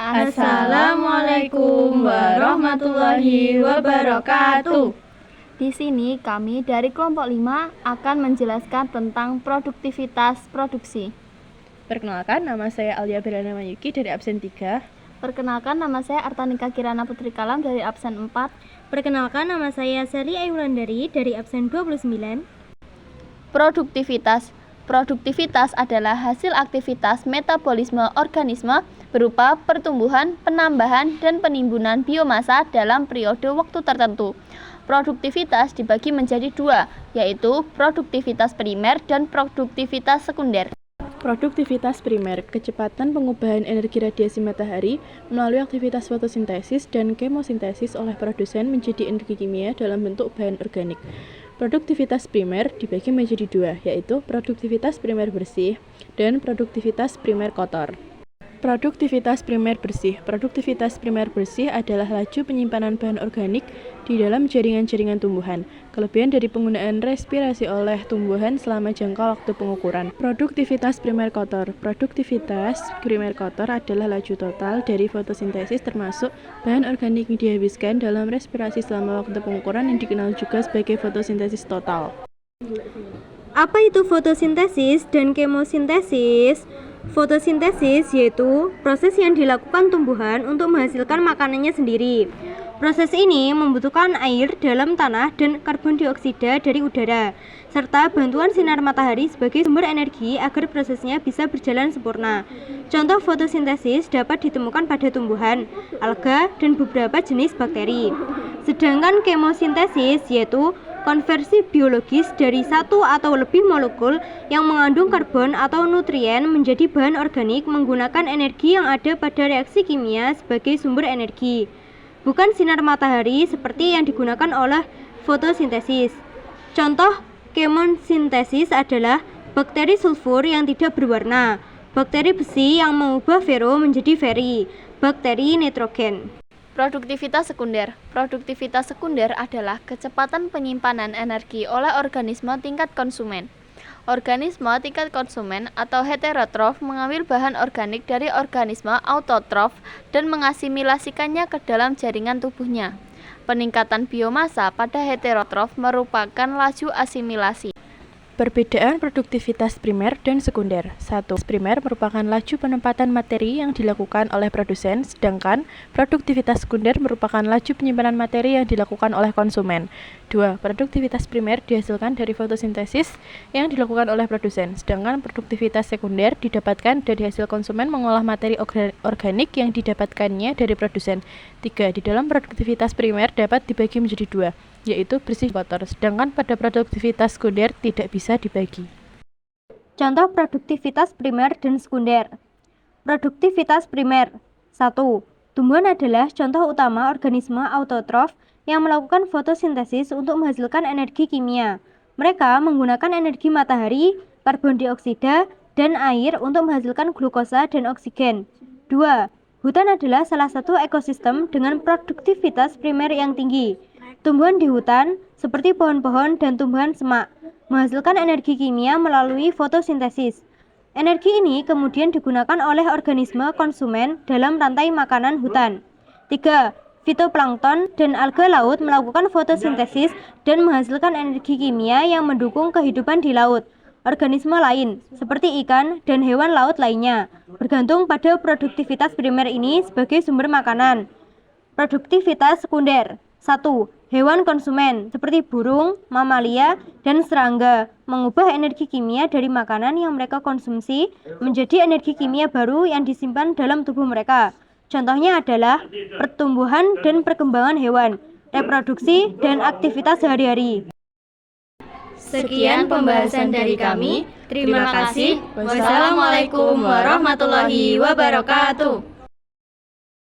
Assalamualaikum warahmatullahi wabarakatuh. Di sini kami dari kelompok 5 akan menjelaskan tentang produktivitas produksi. Perkenalkan, nama saya Alia Berana Mayuki dari absen 3. Perkenalkan, nama saya Artanika Kirana Putri Kalam dari absen 4. Perkenalkan, nama saya Sally Ayulandari dari absen 29. Produktivitas adalah hasil aktivitas metabolisme organisme berupa pertumbuhan, penambahan, dan penimbunan biomasa dalam periode waktu tertentu. Produktivitas dibagi menjadi dua, yaitu produktivitas primer dan produktivitas sekunder. Produktivitas primer, kecepatan pengubahan energi radiasi matahari melalui aktivitas fotosintesis dan kemosintesis oleh produsen menjadi energi kimia dalam bentuk bahan organik. Produktivitas primer dibagi menjadi dua, yaitu produktivitas primer bersih dan produktivitas primer kotor. Produktivitas primer bersih. Produktivitas primer bersih adalah laju penyimpanan bahan organik di dalam jaringan-jaringan tumbuhan. Kelebihan dari penggunaan respirasi oleh tumbuhan selama jangka waktu pengukuran. Produktivitas primer kotor. Produktivitas primer kotor adalah laju total dari fotosintesis termasuk bahan organik yang dihabiskan dalam respirasi selama waktu pengukuran yang dikenal juga sebagai fotosintesis total. Apa itu fotosintesis dan kemosintesis? Fotosintesis yaitu proses yang dilakukan tumbuhan untuk menghasilkan makanannya sendiri. Proses ini membutuhkan air dalam tanah dan karbon dioksida dari udara, serta bantuan sinar matahari sebagai sumber energi agar prosesnya bisa berjalan sempurna. Contoh fotosintesis dapat ditemukan pada tumbuhan, alga, dan beberapa jenis bakteri. Sedangkan kemosintesis yaitu konversi biologis dari satu atau lebih molekul yang mengandung karbon atau nutrien menjadi bahan organik menggunakan energi yang ada pada reaksi kimia sebagai sumber energi, bukan sinar matahari seperti yang digunakan oleh fotosintesis. Contoh kemosintesis adalah bakteri sulfur yang tidak berwarna, bakteri besi yang mengubah fero menjadi feri, bakteri nitrogen. Produktivitas sekunder. Produktivitas sekunder adalah kecepatan penyimpanan energi oleh organisme tingkat konsumen. Organisme tingkat konsumen atau heterotrof mengambil bahan organik dari organisme autotrof dan mengasimilasikannya ke dalam jaringan tubuhnya. Peningkatan biomasa pada heterotrof merupakan laju asimilasi. Perbedaan produktivitas primer dan sekunder. 1. Primer merupakan laju penempatan materi yang dilakukan oleh produsen, sedangkan produktivitas sekunder merupakan laju penyimpanan materi yang dilakukan oleh konsumen. 2. Produktivitas primer dihasilkan dari fotosintesis yang dilakukan oleh produsen, sedangkan produktivitas sekunder didapatkan dari hasil konsumen mengolah materi organik yang didapatkannya dari produsen. 3. Di dalam produktivitas primer dapat dibagi menjadi dua, yaitu bersih kotor, sedangkan pada produktivitas sekunder tidak bisa dibagi. Contoh produktivitas primer dan sekunder. Produktivitas primer. 1. Tumbuhan adalah contoh utama organisme autotrof yang melakukan fotosintesis untuk menghasilkan energi kimia. Mereka menggunakan energi matahari, karbon dioksida, dan air untuk menghasilkan glukosa dan oksigen. 2. Hutan adalah salah satu ekosistem dengan produktivitas primer yang tinggi. Tumbuhan di hutan, seperti pohon-pohon dan tumbuhan semak, menghasilkan energi kimia melalui fotosintesis. Energi ini kemudian digunakan oleh organisme konsumen dalam rantai makanan hutan. 3. Fitoplankton dan alga laut melakukan fotosintesis dan menghasilkan energi kimia yang mendukung kehidupan di laut. Organisme lain, seperti ikan dan hewan laut lainnya, bergantung pada produktivitas primer ini sebagai sumber makanan. Produktivitas sekunder. 1. Hewan konsumen seperti burung, mamalia, dan serangga mengubah energi kimia dari makanan yang mereka konsumsi menjadi energi kimia baru yang disimpan dalam tubuh mereka. Contohnya adalah pertumbuhan dan perkembangan hewan, reproduksi, dan aktivitas sehari-hari. Sekian pembahasan dari kami. Terima kasih. Wassalamualaikum warahmatullahi wabarakatuh.